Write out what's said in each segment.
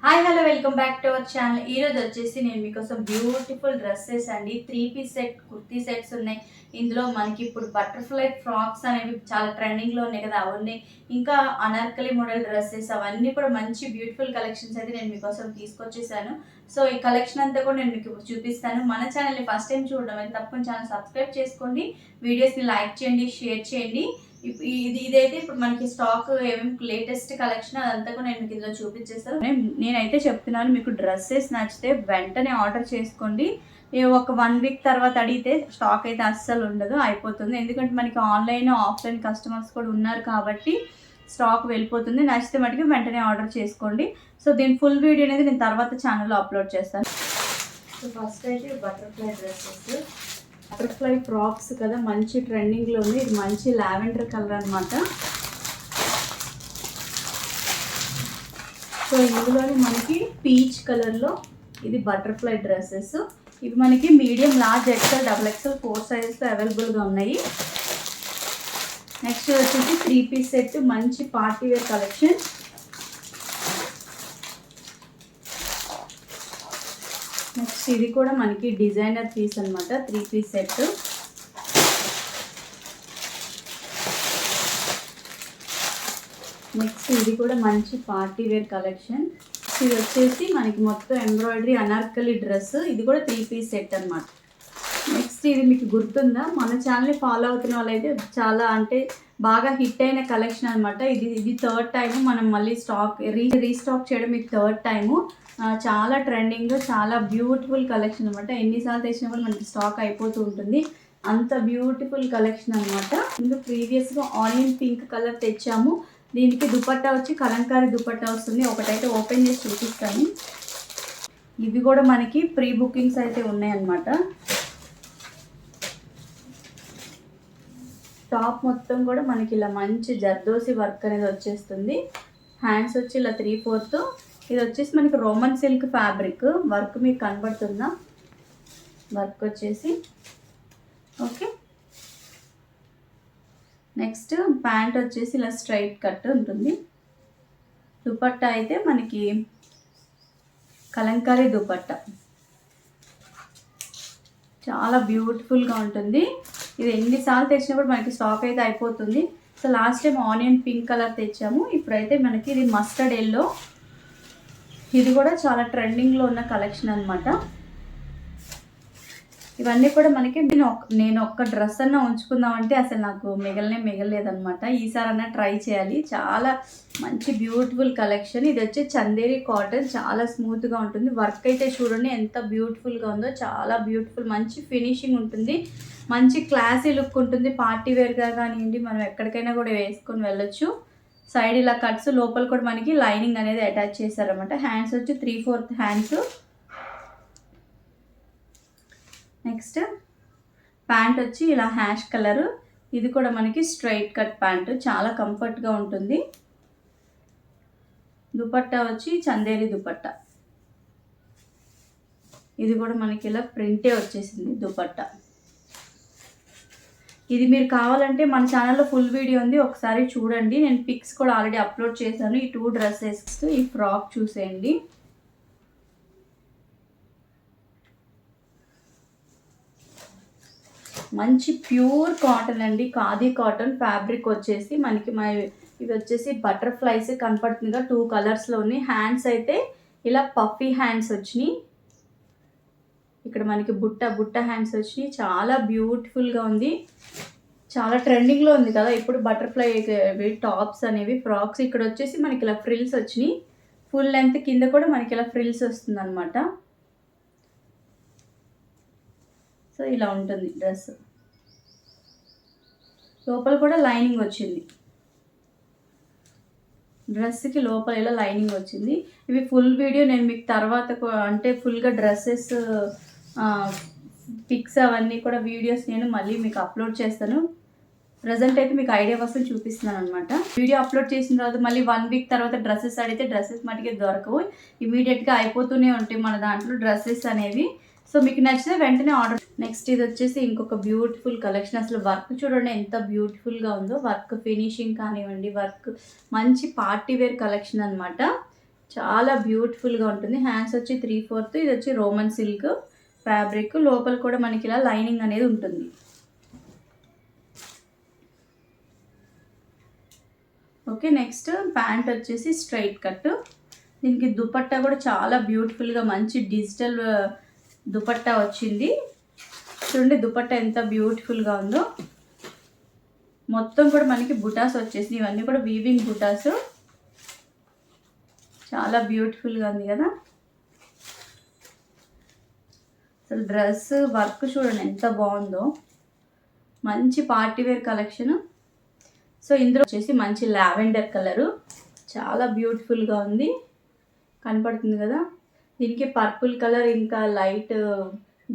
Hi hello welcome back to our channel. ఈరోజు వచ్చేసి నేను మీకోసం బ్యూటిఫుల్ డ్రెస్సెస్ అండి 3 పీస్ సెట్ కుర్తీ సెట్స్ ఉన్నాయి. ఇందులో మనకి ఇప్పుడు బటర్ఫ్లై ఫ్రాక్స్ అనేవి చాలా ట్రెండింగ్లో ఉన్నాయి కదా, అవన్నీ ఇంకా అనార్కలి మోడల్ డ్రెస్సెస్ అవన్నీ కూడా మంచి బ్యూటిఫుల్ కలెక్షన్స్ అయితే నేను మీకోసం తీసుకొచ్చేసాను. సో ఈ కలెక్షన్ అంతా కూడా నేను మీకు ఇప్పుడు చూపిస్తాను. మన ఛానల్ని ఫస్ట్ టైం చూడడం అయితే తప్పకుండా ఛానల్ సబ్స్క్రైబ్ చేసుకోండి, వీడియోస్ని లైక్ చేయండి, షేర్ చేయండి. ఇదైతే ఇప్పుడు మనకి స్టాక్ ఏమేమి లేటెస్ట్ కలెక్షన్ అదంతా కూడా నేను మీకు ఇందులో చూపించేస్తాను. నేనైతే చెప్తున్నాను, మీకు డ్రెస్సెస్ నచ్చితే వెంటనే ఆర్డర్ చేసుకోండి. ఒక 1 వీక్ తర్వాత అడిగితే స్టాక్ అయితే అస్సలు ఉండదు, అయిపోతుంది. ఎందుకంటే మనకి ఆన్లైన్ ఆఫ్లైన్ కస్టమర్స్ కూడా ఉన్నారు కాబట్టి స్టాక్ వెళ్ళిపోతుంది. నచ్చితే మటుకు వెంటనే ఆర్డర్ చేసుకోండి. సో దీని ఫుల్ వీడియో అనేది నేను తర్వాత ఛానల్లో అప్లోడ్ చేస్తాను. సో ఫస్ట్ అయితే బటర్ఫ్లై డ్రెస్సెస్, బటర్ఫ్లై ఫ్రాక్స్ కదా, మంచి ట్రెండింగ్లో ఉంది. ఇది మంచి లావెండర్ కలర్ అనమాట. సో ఇందులోనే మనకి పీచ్ కలర్లో ఇది బటర్ఫ్లై డ్రెస్సెస్. ఇవి మనకి మీడియం, లార్జ్, ఎక్సెల్, XXL 4 సైజెస్తో అవైలబుల్గా ఉన్నాయి. నెక్స్ట్ వచ్చేసి 3 పీస్ సెట్, మంచి పార్టీ వేర్ కలెక్షన్. నెక్స్ట్ ఇది కూడా మనకి డిజైనర్ పీస్ అనమాట, 3 పీస్ సెట్. నెక్స్ట్ ఇది కూడా మంచి పార్టీ వేర్ కలెక్షన్. ఇది వచ్చేసి మనకి మొత్తం ఎంబ్రాయిడరీ అనార్కలి డ్రెస్. ఇది కూడా 3 పీస్ సెట్ అనమాట. నెక్స్ట్ ఇది మీకు గుర్తుందా, మన ఛానల్ని ఫాలో అవుతున్న వాళ్ళైతే చాలా అంటే బాగా హిట్ అయిన కలెక్షన్ అనమాట. ఇది థర్డ్ టైము మనం మళ్ళీ రీస్టాక్ చేయడం, మీకు థర్డ్ టైము. చాలా ట్రెండింగ్, చాలా బ్యూటిఫుల్ కలెక్షన్ అనమాట. ఎన్నిసార్లు తెచ్చినా కూడా మనకి స్టాక్ అయిపోతూ ఉంటుంది, అంత బ్యూటిఫుల్ కలెక్షన్ అనమాట. ఇందులో ప్రీవియస్గా ఆనియన్ పింక్ కలర్ తెచ్చాము. దీనికి దుపట్టా వచ్చి కలంకారీ దుపట్టా వస్తుంది. ఒకటైతే ఓపెన్ చేసి చూపిస్తాను. ఇవి కూడా మనకి ప్రీ బుకింగ్స్ అయితే ఉన్నాయన్నమాట. టాప్ మొత్తం కూడా మనకి ఇలా మంచి జర్దోసి వర్క్ అనేది వచ్చేస్తుంది. హ్యాండ్స్ వచ్చి ఇలా 3/4. ఇది వచ్చేసి మనకి రోమన్ సిల్క్ ఫ్యాబ్రిక్ వర్క్, మీకు కనబడుతుందా వర్క్ వచ్చేసి. ఓకే, నెక్స్ట్ ప్యాంట్ వచ్చేసి ఇలా స్ట్రైట్ కట్ ఉంటుంది. దుపట్టా అయితే మనకి కలంకారీ దుపట్టా, చాలా బ్యూటిఫుల్గా ఉంటుంది. ఇది ఎన్నిసార్లు తెచ్చినప్పుడు మనకి స్టాక్ అయితే అయిపోతుంది. So last time onion pink colour తెచ్చాము, ఇప్పుడైతే మనకి ఇది మస్టర్డ్ ఎల్లో. ఇది కూడా చాలా ట్రెండింగ్లో ఉన్న కలెక్షన్ అనమాట. ఇవన్నీ కూడా మనకి నేను ఒక్క డ్రెస్ అన్నా ఉంచుకుందామంటే అసలు నాకు మిగలలేదనమాట. ఈసారన్నా ట్రై చేయాలి. చాలా మంచి బ్యూటిఫుల్ కలెక్షన్. ఇది వచ్చి చందేరి కాటన్, చాలా స్మూత్గా ఉంటుంది. వర్క్ అయితే చూడండి ఎంత బ్యూటిఫుల్గా ఉందో, చాలా బ్యూటిఫుల్, మంచి ఫినిషింగ్ ఉంటుంది, మంచి క్లాసీ లుక్ ఉంటుంది. పార్టీ వేర్గా కానివ్వండి, మనం ఎక్కడికైనా కూడా వేసుకొని వెళ్ళొచ్చు. సైడ్ ఇలా కట్స్, లోపల కూడా మనకి లైనింగ్ అనేది అటాచ్ చేశారనమాట. హ్యాండ్స్ వచ్చి 3/4 హ్యాండ్స్. నెక్స్ట్ ప్యాంట్ వచ్చి ఇలా హ్యాష్ కలరు. ఇది కూడా మనకి స్ట్రైట్ కట్ ప్యాంట్, చాలా కంఫర్ట్గా ఉంటుంది. దుపట్టా వచ్చి చందేరి దుపట్టా. ఇది కూడా మనకి ఇలా ప్రింటే వచ్చేసింది దుపట్టా. ఇది మీరు కావాలంటే మన ఛానల్లో ఫుల్ వీడియో ఉంది, ఒకసారి చూడండి. నేను పిక్స్ కూడా ఆల్రెడీ అప్లోడ్ చేశాను. ఈ 2 డ్రెస్సెస్, ఈ ఫ్రాక్ చూసేయండి. మంచి ప్యూర్ కాటన్ అండి, ఖాదీ కాటన్ ఫ్యాబ్రిక్ వచ్చేసి మనకి ఇవి వచ్చేసి బటర్ఫ్లైస్ కనపడుతుందిగా, 2 కలర్స్లో ఉన్నాయి. హ్యాండ్స్ అయితే ఇలా పఫీ హ్యాండ్స్ వచ్చినాయి. ఇక్కడ మనకి బుట్ట హ్యాండ్స్ వచ్చినాయి. చాలా బ్యూటిఫుల్గా ఉంది, చాలా ట్రెండింగ్లో ఉంది కదా ఇప్పుడు బటర్ఫ్లై టాప్స్ అనేవి, ఫ్రాక్స్. ఇక్కడ వచ్చేసి మనకి ఇలా ఫ్రిల్స్ వచ్చినాయి. ఫుల్ లెంత్ కింద కూడా మనకి ఇలా ఫ్రిల్స్ వస్తుంది అనమాట. సో ఇలా ఉంటుంది డ్రెస్. లోపల కూడా లైనింగ్ వచ్చింది, డ్రెస్కి లోపల ఇలా లైనింగ్ వచ్చింది. ఇవి ఫుల్ వీడియో నేను మీకు తర్వాత అంటే ఫుల్గా డ్రెస్సెస్ పిక్స్ అవన్నీ కూడా వీడియోస్ నేను మళ్ళీ మీకు అప్లోడ్ చేస్తాను. ప్రజెంట్ అయితే మీకు ఐడియా కోసం చూపిస్తున్నాను అనమాట. వీడియో అప్లోడ్ చేసిన తర్వాత మళ్ళీ 1 వీక్ తర్వాత డ్రెస్సెస్ అడిగితే డ్రెస్సెస్ మటుకే దొరకవు, ఇమీడియట్గా అయిపోతూనే ఉంటాయి మన దాంట్లో డ్రెస్సెస్ అనేవి. సో మీకు నచ్చితే వెంటనే ఆర్డర్. నెక్స్ట్ ఇది వచ్చేసి ఇంకొక బ్యూటిఫుల్ కలెక్షన్. అసలు వర్క్ చూడండి ఎంత బ్యూటిఫుల్గా ఉందో, వర్క్ ఫినిషింగ్ కానివ్వండి, వర్క్ మంచి పార్టీ వేర్ కలెక్షన్ అనమాట. చాలా బ్యూటిఫుల్గా ఉంటుంది. హ్యాండ్స్ వచ్చి 3/4, ఇది వచ్చి రోమన్ సిల్క్ ఫ్యాబ్రిక్. లోపల కూడా మనకి ఇలా లైనింగ్ అనేది ఉంటుంది. ఓకే, నెక్స్ట్ ప్యాంట్ వచ్చేసి స్ట్రైట్ కట్. దీనికి దుపట్టా కూడా చాలా బ్యూటిఫుల్గా మంచి డిజిటల్ దుపట్టా వచ్చింది. చూడండి దుపట్టా ఎంత బ్యూటిఫుల్గా ఉందో. మొత్తం కూడా మనకి బుటాస్ వచ్చేసి, ఇవన్నీ కూడా వీవింగ్ బుటాస్. చాలా బ్యూటిఫుల్గా ఉంది కదా. అసలు డ్రెస్ వర్క్ చూడండి ఎంత బాగుందో. మంచి పార్టీవేర్ కలెక్షన్. సో ఇందులో వచ్చేసి మంచి లావెండర్ కలరు, చాలా బ్యూటిఫుల్గా ఉంది, కనపడుతుంది కదా. దీనికి పర్పుల్ కలర్ ఇంకా లైట్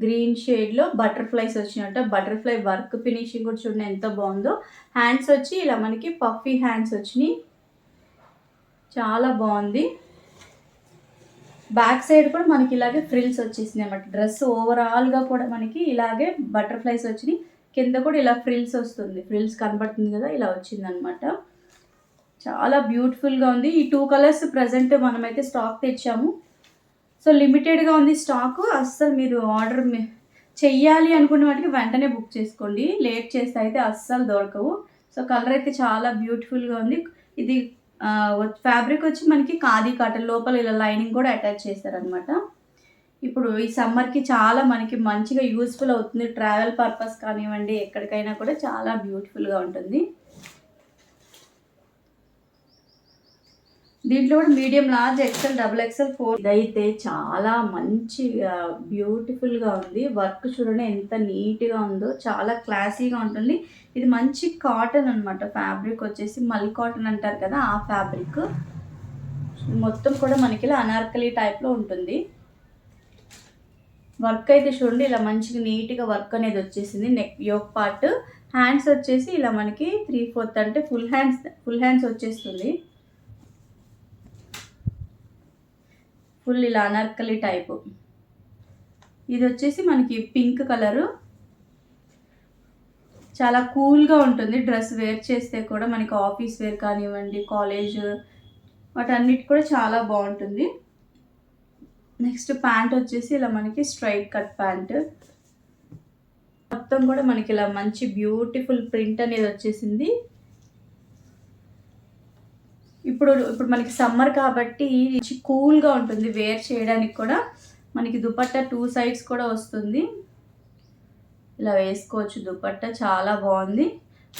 గ్రీన్ షేడ్లో బటర్ఫ్లైస్ వచ్చినట్టు, బటర్ఫ్లై వర్క్ ఫినిషింగ్ కూడా చూడండి ఎంత బాగుందో. హ్యాండ్స్ వచ్చి ఇలా మనకి పఫీ హ్యాండ్స్ వచ్చినాయి, చాలా బాగుంది. బ్యాక్ సైడ్ కూడా మనకి ఇలాగే ఫ్రిల్స్ వచ్చేసినాయి అన్నమాట. డ్రెస్ ఓవరాల్గా కూడా మనకి ఇలాగే బటర్ఫ్లైస్ వచ్చినాయి. కింద కూడా ఇలా ఫ్రిల్స్ వస్తుంది, ఫ్రిల్స్ కనబడుతుంది కదా, ఇలా వచ్చిందనమాట. చాలా బ్యూటిఫుల్గా ఉంది. ఈ 2 కలర్స్ ప్రజెంట్ మనమైతే స్టాక్ తెచ్చాము. సో లిమిటెడ్గా ఉంది స్టాకు. అస్సలు మీరు ఆర్డర్ చెయ్యాలి అనుకున్న వాటికి వెంటనే బుక్ చేసుకోండి, లేట్ చేస్తే అయితే అస్సలు దొరకవు. సో కలర్ అయితే చాలా బ్యూటిఫుల్గా ఉంది. ఇది ఫ్యాబ్రిక్ వచ్చి మనకి ఖాదీ కాటన్, లోపల ఇలా లైనింగ్ కూడా అటాచ్ చేశారనమాట. ఇప్పుడు ఈ సమ్మర్కి చాలా మనకి మంచిగా యూస్ఫుల్ అవుతుంది. ట్రావెల్ పర్పస్ కానివ్వండి, ఎక్కడికైనా కూడా చాలా బ్యూటిఫుల్గా ఉంటుంది. దీంట్లో కూడా మీడియం, లార్జ్, ఎక్సెల్, XXL, 4. ఇదైతే చాలా మంచి బ్యూటిఫుల్గా ఉంది. వర్క్ చూడండి ఎంత నీట్గా ఉందో, చాలా క్లాసీగా ఉంటుంది. ఇది మంచి కాటన్ అనమాట. ఫ్యాబ్రిక్ వచ్చేసి మల్ కాటన్ అంటారు కదా, ఆ ఫ్యాబ్రిక్. మొత్తం కూడా మనకి ఇలా అనార్కలి టైప్లో ఉంటుంది. వర్క్ అయితే చూడండి ఇలా మంచిగా నీట్గా వర్క్ అనేది వచ్చేసింది. Neck yoke part. హ్యాండ్స్ వచ్చేసి ఇలా మనకి 3/4 అంటే ఫుల్ హ్యాండ్స్ వచ్చేస్తుంది. ఫుల్ ఇలా అనార్కలి టైపు. ఇది వచ్చేసి మనకి పింక్ కలరు, చాలా కూల్గా ఉంటుంది. డ్రెస్ వేర్ చేస్తే కూడా మనకి ఆఫీస్ వేర్ కానివ్వండి, కాలేజ్, వాటన్నిటి కూడా చాలా బాగుంటుంది. నెక్స్ట్ ప్యాంట్ వచ్చేసి ఇలా మనకి స్ట్రైట్ కట్ ప్యాంట్. మొత్తం కూడా మనకి ఇలా మంచి బ్యూటిఫుల్ ప్రింట్ అనేది వచ్చేసింది. ఇప్పుడు మనకి సమ్మర్ కాబట్టి కూల్గా ఉంటుంది వేర్ చేయడానికి కూడా. మనకి దుపట్టా 2 సైడ్స్ కూడా వస్తుంది, ఇలా వేసుకోవచ్చు. దుపట్టా చాలా బాగుంది.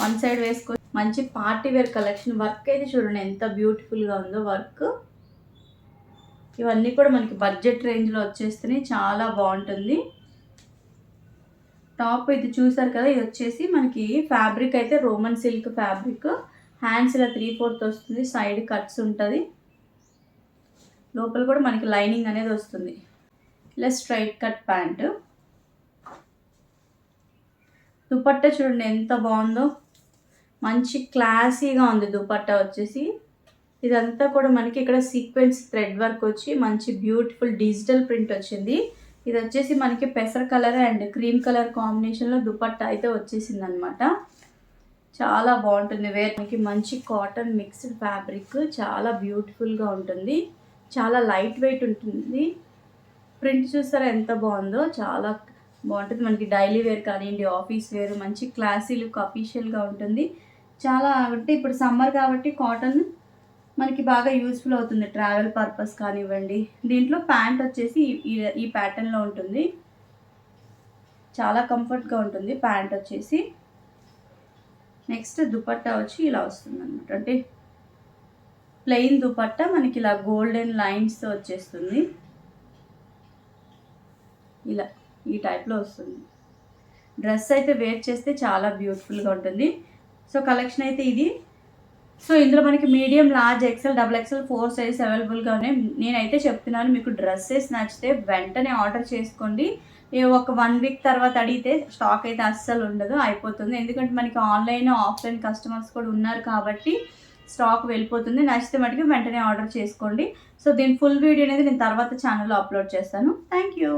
1 సైడ్ వేసుకోవచ్చు. మంచి పార్టీ వేర్ కలెక్షన్. వర్క్ అయితే చూడండి ఎంత బ్యూటిఫుల్గా ఉందో వర్క్. ఇవన్నీ కూడా మనకి బడ్జెట్ రేంజ్లో వచ్చేస్తున్నాయి, చాలా బాగుంటుంది. టాప్ ఇది చూసారు కదా, ఇది వచ్చేసి మనకి ఫ్యాబ్రిక్ అయితే రోమన్ సిల్క్ ఫ్యాబ్రిక్. హ్యాండ్స్ ఇలా 3/4 వస్తుంది, సైడ్ కట్స్ ఉంటుంది. లోపల కూడా మనకి లైనింగ్ అనేది వస్తుంది. ఇలా స్ట్రైట్ కట్ ప్యాంట్. దుపట్టా చూడండి ఎంత బాగుందో, మంచి క్లాసీగా ఉంది దుపట్టా వచ్చేసి. ఇదంతా కూడా మనకి ఇక్కడ సీక్వెన్స్ థ్రెడ్ వర్క్ వచ్చి మంచి బ్యూటిఫుల్ డిజిటల్ ప్రింట్ వచ్చింది. ఇది వచ్చేసి మనకి పెసర్ కలర్ అండ్ క్రీమ్ కలర్ కాంబినేషన్లో దుపట్టా అయితే వచ్చేసింది అనమాట. చాలా బాగుంటుంది వేర్. మనకి మంచి కాటన్ మిక్స్డ్ ఫ్యాబ్రిక్, చాలా బ్యూటిఫుల్గా ఉంటుంది. చాలా లైట్ వెయిట్ ఉంటుంది. ప్రింట్ చూస్తారా ఎంత బాగుందో, చాలా బాగుంటుంది. మనకి డైలీ వేర్ కానివ్వండి, ఆఫీస్ వేర్, మంచి క్లాసీ లుక్, అఫీషియల్గా ఉంటుంది. చాలా అంటే ఇప్పుడు సమ్మర్ కాబట్టి కాటన్ మనకి బాగా యూస్ఫుల్ అవుతుంది ట్రావెల్ పర్పస్ కానివ్వండి. దీంట్లో ప్యాంట్ వచ్చేసి ఈ ప్యాటర్న్లో ఉంటుంది, చాలా కంఫర్ట్గా ఉంటుంది ప్యాంట్ వచ్చేసి. నెక్స్ట్ దుపట్టా వచ్చి ఇలా వస్తుంది అనమాట. అంటే ప్లెయిన్ దుపట్టా మనకి ఇలా గోల్డెన్ లైన్స్తో వచ్చేస్తుంది, ఇలా ఈ టైప్లో వస్తుంది. డ్రెస్ అయితే వేర్ చేస్తే చాలా బ్యూటిఫుల్గా ఉంటుంది. సో కలెక్షన్ అయితే ఇది. సో ఇందులో మనకి medium, large, XL, XXL, 4 size అవైలబుల్గా ఉన్నాయి. నేనైతే చెప్తున్నాను, మీకు డ్రెస్సెస్ నచ్చితే వెంటనే ఆర్డర్ చేసుకోండి. ఒక 1 వీక్ తర్వాత అడిగితే స్టాక్ అయితే అస్సలు ఉండదు, అయిపోతుంది. ఎందుకంటే మనకి ఆన్లైన్, ఆఫ్లైన్ కస్టమర్స్ కూడా ఉన్నారు కాబట్టి స్టాక్ వెళ్ళిపోతుంది. నచ్చితే మటుకు వెంటనే ఆర్డర్ చేసుకోండి. సో దీని ఫుల్ వీడియో అనేది నేను తర్వాత ఛానల్లో అప్లోడ్ చేస్తాను. Thank you.